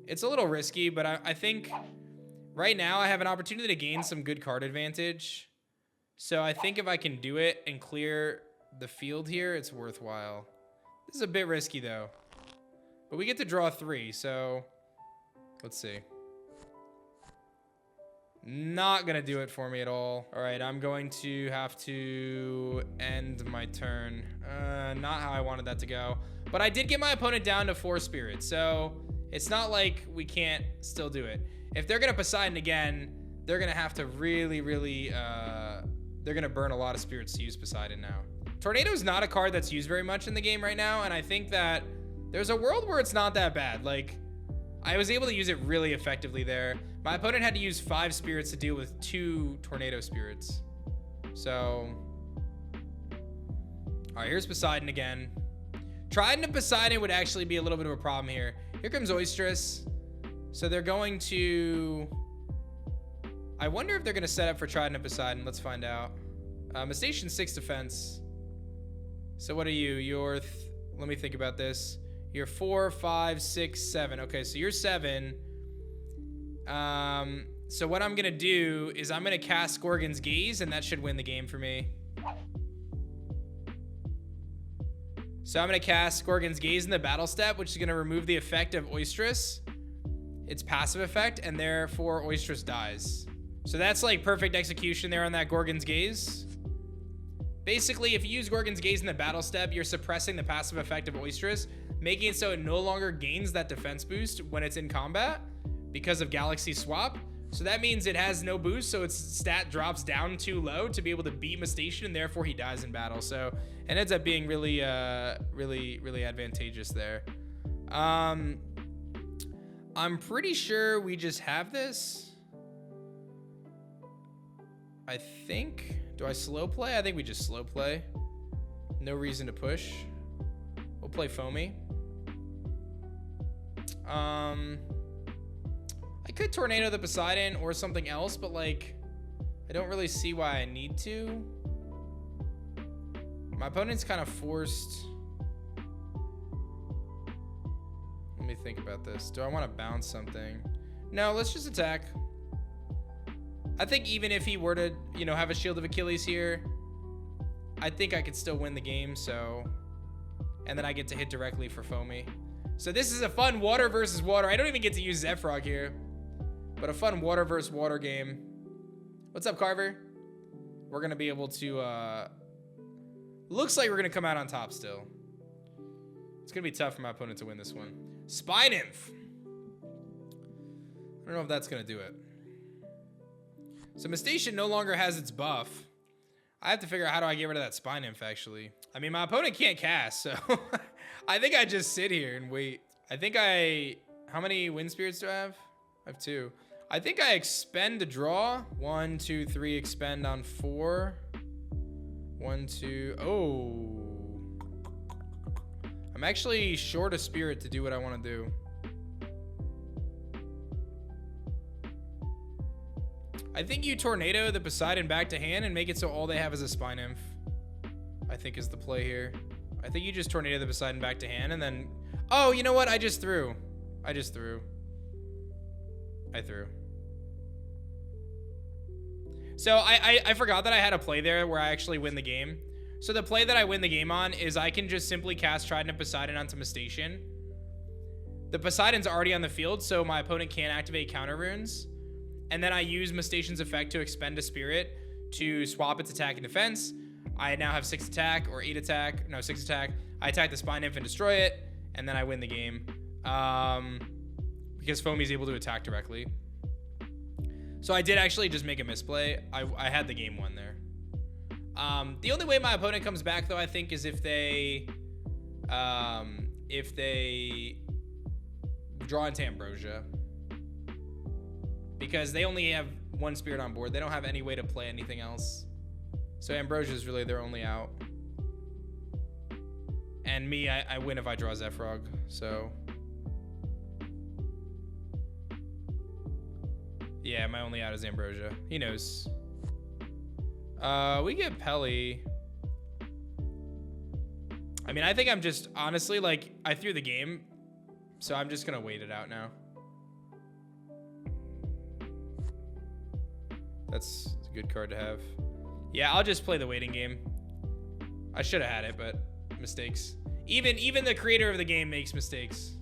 It's a little risky, but I think right now I have an opportunity to gain some good card advantage. So I think if I can do it and clear the field here, it's worthwhile. This is a bit risky though. But we get to draw 3, so let's see. Not gonna do it for me at all. All right, I'm going to have to end my turn. Not how I wanted that to go. But I did get my opponent down to 4 spirits, so it's not like we can't still do it. If they're gonna Poseidon again, they're gonna have to really, they're gonna burn a lot of spirits to use Poseidon now. Tornado is not a card that's used very much in the game right now, and I think that there's a world where it's not that bad. Like, I was able to use it really effectively there. My opponent had to use 5 spirits to deal with 2 tornado spirits. So, all right, here's Poseidon again. Trident of Poseidon would actually be a little bit of a problem here. Here comes Oistress. So they're going to... I wonder if they're going to set up for Trident of Poseidon. Let's find out. Mistation 6 defense. So what are you? You're... let me think about this. You're 4, 5, 6, 7. Okay, so you're 7. So what I'm going to do is I'm going to cast Gorgon's Gaze, and that should win the game for me. So I'm going to cast Gorgon's Gaze in the battle step, which is going to remove the effect of Oistress, its passive effect, and therefore Oistress dies. So that's like perfect execution there on that Gorgon's Gaze. Basically, if you use Gorgon's Gaze in the battle step, you're suppressing the passive effect of Oistress, making it so it no longer gains that defense boost when it's in combat because of Galaxy Swap. So that means it has no boost, so its stat drops down too low to be able to beat Mistation, and therefore he dies in battle. So it ends up being really, really advantageous there. I'm pretty sure we just have this. I think. Do I slow play? I think we just slow play. No reason to push. We'll play Foamy. I could Tornado the Poseidon or something else, but like, I don't really see why I need to. My opponent's kind of forced. Let me think about this. Do I want to bounce something? No, let's just attack. I think even if he were to, you know, have a Shield of Achilles here, I think I could still win the game, so... And then I get to hit directly for Foamy. So this is a fun water versus water. I don't even get to use Zephrog here. But a fun water versus water game. What's up, Carver? We're going to be able to... Looks like we're going to come out on top still. It's going to be tough for my opponent to win this one. Spy Nymph. I don't know if that's going to do it. So Mistation no longer has its buff. I have to figure out how do I get rid of that Spine Nymph, actually. I mean, my opponent can't cast, so I think I just sit here and wait. I think how many Wind Spirits do I have? I have 2. I think I expend to draw. 1, 2, 3, expend on 4. 1, 2, oh. I'm actually short a spirit to do what I want to do. I think you Tornado the Poseidon back to hand and make it so all they have is a Spine Nymph. I think is the play here. I think you just Tornado the Poseidon back to hand and then... Oh, you know what? I threw. So I forgot that I had a play there where I actually win the game. So the play that I win the game on is I can just simply cast Trident of Poseidon onto Mistation. The Poseidon's already on the field, so my opponent can't activate counter runes. And then I use Mistation's effect to expend a spirit to swap its attack and defense. I now have 6 attack or 8 attack. No, 6 attack. I attack the Spine Nymph and destroy it, and then I win the game. Because Foamy's able to attack directly. So I did actually just make a misplay. I had the game won there. The only way my opponent comes back, though, I think, is if they draw into Ambrosia. Because they only have 1 spirit on board. They don't have any way to play anything else. So Ambrosia is really their only out. And me, I win if I draw Zephyrog. So... yeah, my only out is Ambrosia. He knows. We get Pelly. I mean, I think I'm just... honestly, like, I threw the game. So I'm just going to wait it out now. That's a good card to have. Yeah, I'll just play the waiting game. I should have had it, but mistakes. Even the creator of the game makes mistakes.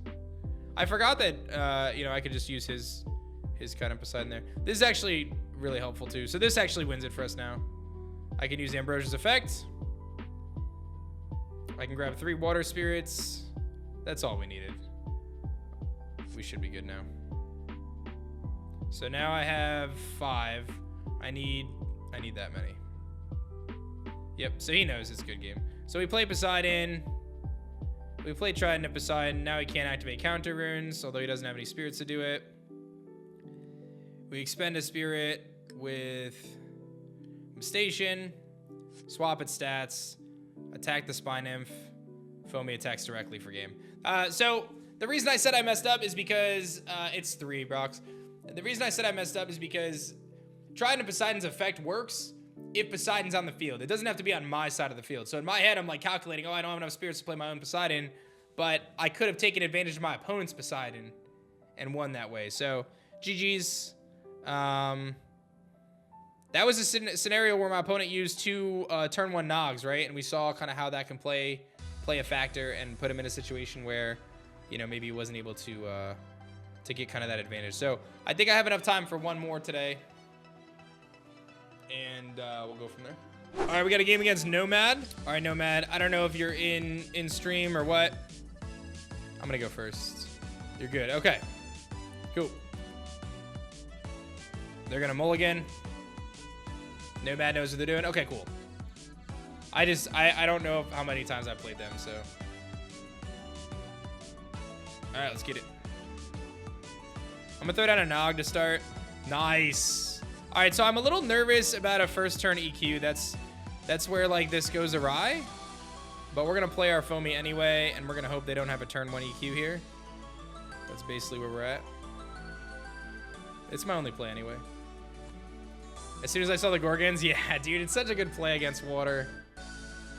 I forgot that, you know, I could just use his kind of Poseidon there. This is actually really helpful too. So this actually wins it for us now. I can use Ambrosia's effect. I can grab 3 water spirits. That's all we needed. We should be good now. So now I have 5. I need that many. Yep, so he knows it's a good game. So we play Poseidon. We play Trident of Poseidon. Now he can't activate counter runes, although he doesn't have any spirits to do it. We expend a spirit with Mistation, swap its stats, attack the Spine Nymph, Foamy attacks directly for game. So the reason I said I messed up is because it's 3 Brox. The reason I said I messed up is because Trident of Poseidon's effect works if Poseidon's on the field. It doesn't have to be on my side of the field. So in my head, I'm like calculating, oh, I don't have enough spirits to play my own Poseidon, but I could have taken advantage of my opponent's Poseidon and won that way. So GG's. That was a scenario where my opponent used 2 turn 1 Nogs, right? And we saw kind of how that can play a factor and put him in a situation where, you know, maybe he wasn't able to get kind of that advantage. So I think I have enough time for one more today. And we'll go from there. All right, we got a game against Nomad. All right, Nomad, I don't know if you're in stream or what. I'm gonna go first. You're good, okay. Cool. They're gonna mulligan. Nomad knows what they're doing. Okay, cool. I don't know how many times I played them, so. All right, let's get it. I'm gonna throw down a Nog to start. Nice. All right, so I'm a little nervous about a first turn EQ. That's where like this goes awry. But we're gonna play our Foamy anyway, and we're gonna hope they don't have a turn 1 EQ here. That's basically where we're at. It's my only play anyway. As soon as I saw the Gorgons, yeah, dude, it's such a good play against water.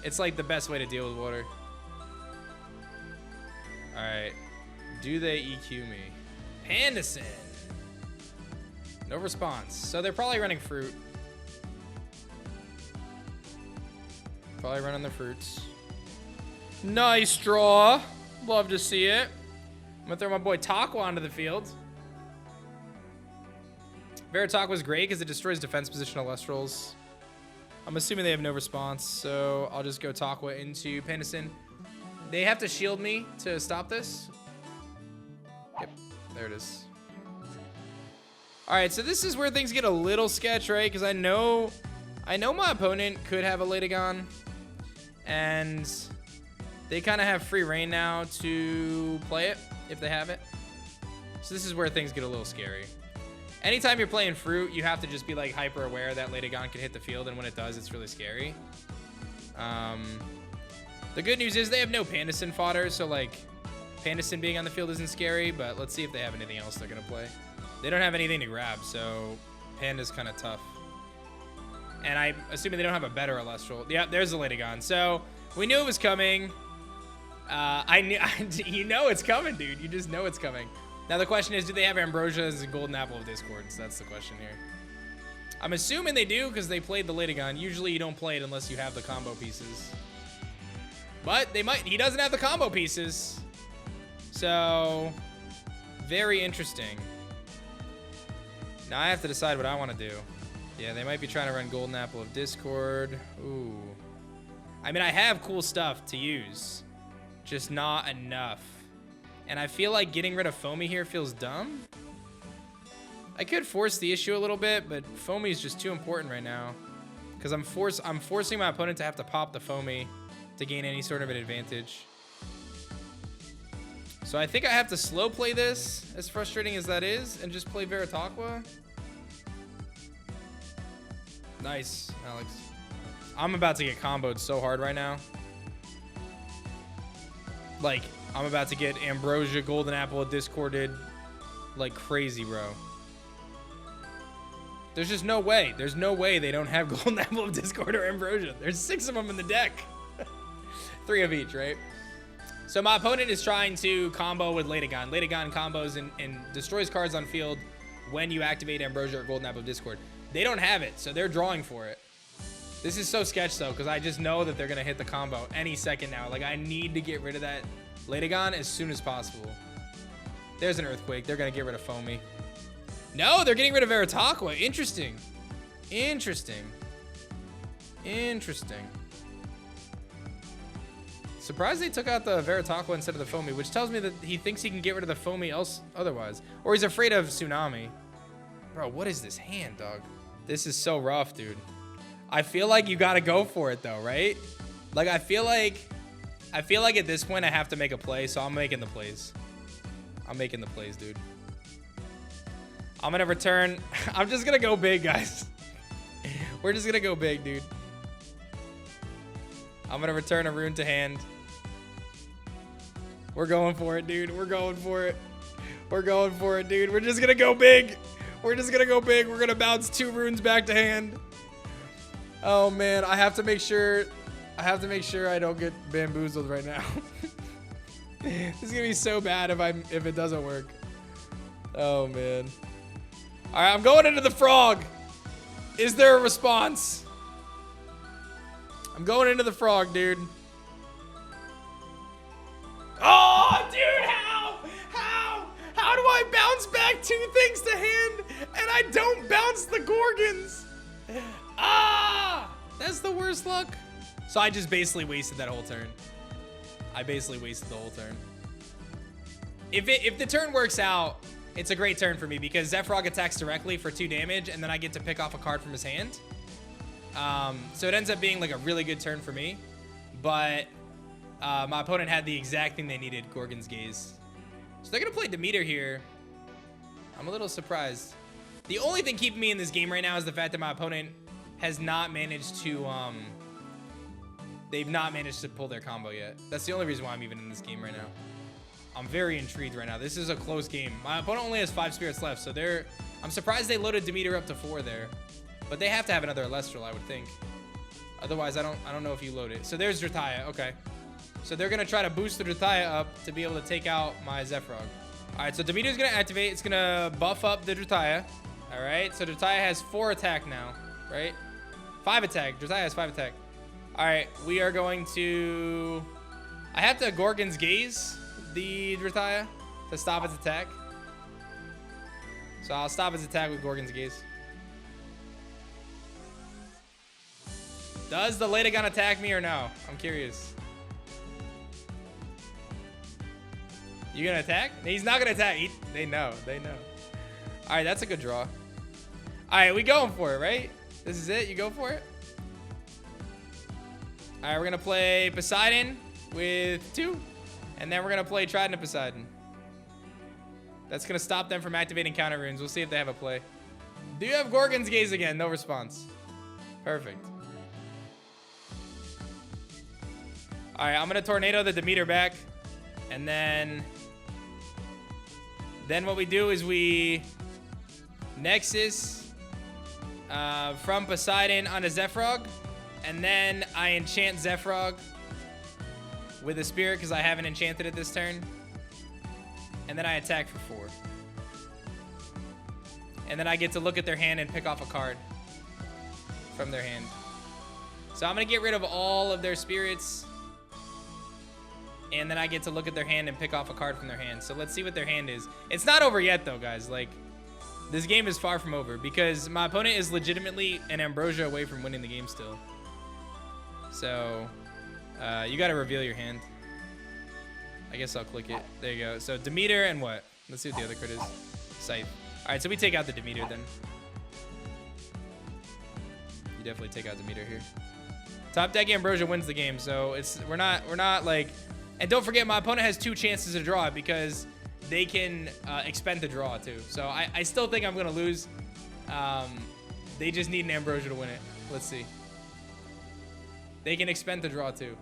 It's like the best way to deal with water. All right, do they EQ me? Pandison. No response. So they're probably running fruit. Probably running the fruits. Nice draw. Love to see it. I'm gonna throw my boy Takwa onto the field. Veritak was great because it destroys defense position Elestrals. I'm assuming they have no response, so I'll just go Takwa into Pandison. They have to shield me to stop this. Yep, there it is. All right, so this is where things get a little sketch, right? Because I know my opponent could have a Latagon, and they kind of have free reign now to play it if they have it. So this is where things get a little scary. Anytime you're playing fruit, you have to just be like hyper aware that Latagon can hit the field, and when it does, it's really scary. The good news is they have no Pandison fodder, so like Pandison being on the field isn't scary, but let's see if they have anything else they're gonna play. They don't have anything to grab, so Panda's kind of tough. And I'm assuming they don't have a better Elestral. Yeah, there's the Latagon. So we knew it was coming. I knew, you know it's coming, dude. You just know it's coming. Now the question is, do they have Ambrosia as a golden apple of discords? That's the question here. I'm assuming they do because they played the Latagon. Usually you don't play it unless you have the combo pieces. But they might. He doesn't have the combo pieces. So very interesting. Now I have to decide what I want to do. Yeah, they might be trying to run golden apple of discord. Ooh. I mean, I have cool stuff to use, just not enough. And I feel like getting rid of Foamy here feels dumb. I could force the issue a little bit, but Foamy is just too important right now. Because I'm forcing my opponent to have to pop the Foamy to gain any sort of an advantage. So I think I have to slow play this, as frustrating as that is, and just play Veritaqua. Nice, Alex. I'm about to get comboed so hard right now. Like, I'm about to get Ambrosia, Golden Apple, Discorded like crazy, bro. There's just no way. There's no way they don't have Golden Apple of Discord or Ambrosia. There's 6 of them in the deck. 3 of each, right? So my opponent is trying to combo with Latagon. Latagon combos and destroys cards on field when you activate Ambrosia or Golden Apple of Discord. They don't have it, so they're drawing for it. This is so sketch, though, because I just know that they're going to hit the combo any second now. Like, I need to get rid of that Latagon as soon as possible. There's an Earthquake. They're going to get rid of Foamy. No, they're getting rid of Veritaqua. Interesting. Interesting. Interesting. Surprised they took out the Veritaqua instead of the Foamy, which tells me that he thinks he can get rid of the Foamy else otherwise. Or he's afraid of Tsunami. Bro, what is this hand, dog? This is so rough, dude. I feel like you got to go for it, though, right? Like, I feel like at this point I have to make a play, so I'm making the plays. I'm making the plays, dude. I'm going to return. I'm just going to go big, guys. We're just going to go big, dude. I'm going to return a rune to hand. We're going for it, dude. We're going for it. We're going for it, dude. We're just going to go big. We're just going to go big. We're going to bounce 2 runes back to hand. Oh, man. I have to make sure I don't get bamboozled right now. This is going to be so bad if it doesn't work. Oh, man. All right, I'm going into the frog. Is there a response? I'm going into the frog, dude. Oh, dude, how? How do I bounce back 2 things to hand and I don't bounce the Gorgons? Ah, that's the worst luck. So I just basically wasted that whole turn. I basically wasted the whole turn. If the turn works out, it's a great turn for me because Zephyrog attacks directly for 2 damage and then I get to pick off a card from his hand. So it ends up being like a really good turn for me, but my opponent had the exact thing they needed, Gorgon's Gaze. So they're gonna play Demeter here. I'm a little surprised. The only thing keeping me in this game right now is the fact that my opponent has not managed to, they've not managed to pull their combo yet. That's the only reason why I'm even in this game right now. I'm very intrigued right now. This is a close game. My opponent only has 5 spirits left, so I'm surprised they loaded Demeter up to 4 there. But they have to have another Elestral, I would think. Otherwise, I don't know if you load it. So there's Drataya. Okay. So they're going to try to boost the Drataya up to be able to take out my Zephyrog. All right, so Demeter's going to activate. It's going to buff up the Drataya. All right, so Drataya has 4 attack now, right? 5 attack. Drataya has 5 attack. All right, we are going to... I have to Gorgon's Gaze the Drataya to stop its attack. So I'll stop its attack with Gorgon's Gaze. Does the Latagon attack me or no? I'm curious. You gonna attack? He's not gonna attack. They know. They know. All All right, that's a good draw. All right, we going for it, right? This is it. You go for it. All right, we're gonna play Poseidon with 2, and then we're gonna play Trident of Poseidon. That's gonna stop them from activating counter runes. We'll see if they have a play. Do you have Gorgon's Gaze again? No response. Perfect. All right, I'm gonna Tornado the Demeter back, and then what we do is we Nexus from Poseidon onto Zephyrog, and then I enchant Zephyrog with a Spirit because I haven't enchanted it this turn, and then I attack for 4. And then I get to look at their hand and pick off a card from their hand. So I'm going to get rid of all of their spirits. And then I get to look at their hand and pick off a card from their hand. So let's see what their hand is. It's not over yet, though, guys. Like, this game is far from over because my opponent is legitimately an Ambrosia away from winning the game still. So you got to reveal your hand. I guess I'll click it. There you go. So Demeter and what? Let's see what the other card is. Scythe. All right, so we take out the Demeter then. You definitely take out Demeter here. Top deck Ambrosia wins the game, so we're not like. And don't forget, my opponent has 2 chances to draw it because they can expend the draw too. So I still think I'm gonna lose. They just need an Ambrosia to win it. Let's see. They can expend the draw too.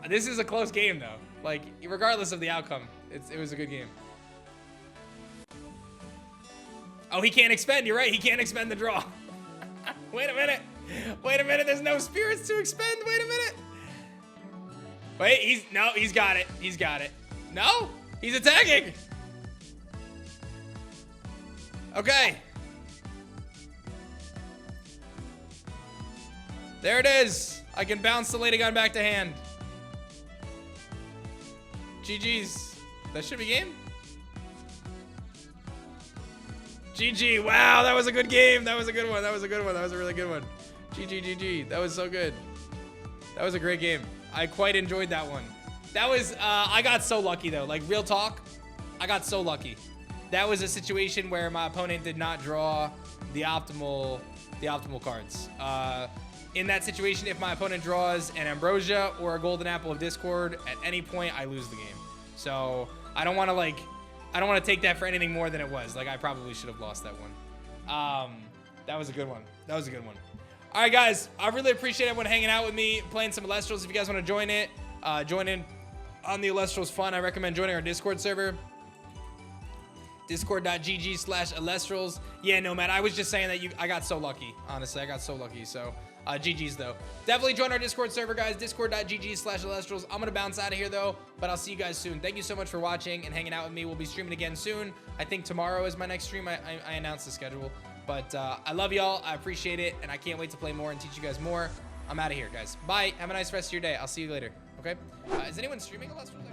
This is a close game though. Like regardless of the outcome, it was a good game. Oh, he can't expend. You're right. He can't expend the draw. Wait a minute. Wait a minute. There's no spirits to expend. Wait a minute. Wait, he's got it. He's got it. No, he's attacking. Okay. There it is. I can bounce the Lady Gun back to hand. GG's. That should be game. GG. Wow, that was a good game. That was a good one. That was a good one. That was a really good one. GG, GG. That was so good. That was a great game. I quite enjoyed that one. That was, I got so lucky though. Like real talk, I got so lucky. That was a situation where my opponent did not draw the optimal cards. In that situation, if my opponent draws an Ambrosia or a Golden Apple of Discord, at any point I lose the game. So I don't want to take that for anything more than it was. Like I probably should have lost that one. That was a good one. That was a good one. All right, guys, I really appreciate everyone hanging out with me, playing some Elestrals. If you guys want to join it, join in on the Elestrals fun, I recommend joining our Discord server. Discord.gg/Elestrals. Yeah, no, man, I was just saying that I got so lucky. Honestly, I got so lucky. So, GG's, though. Definitely join our Discord server, guys. Discord.gg/Elestrals. I'm going to bounce out of here, though, but I'll see you guys soon. Thank you so much for watching and hanging out with me. We'll be streaming again soon. I think tomorrow is my next stream. I announced the schedule. But I love y'all. I appreciate it, and I can't wait to play more and teach you guys more. I'm out of here, guys. Bye. Have a nice rest of your day. I'll see you later. Okay? Is anyone streaming Elestrals?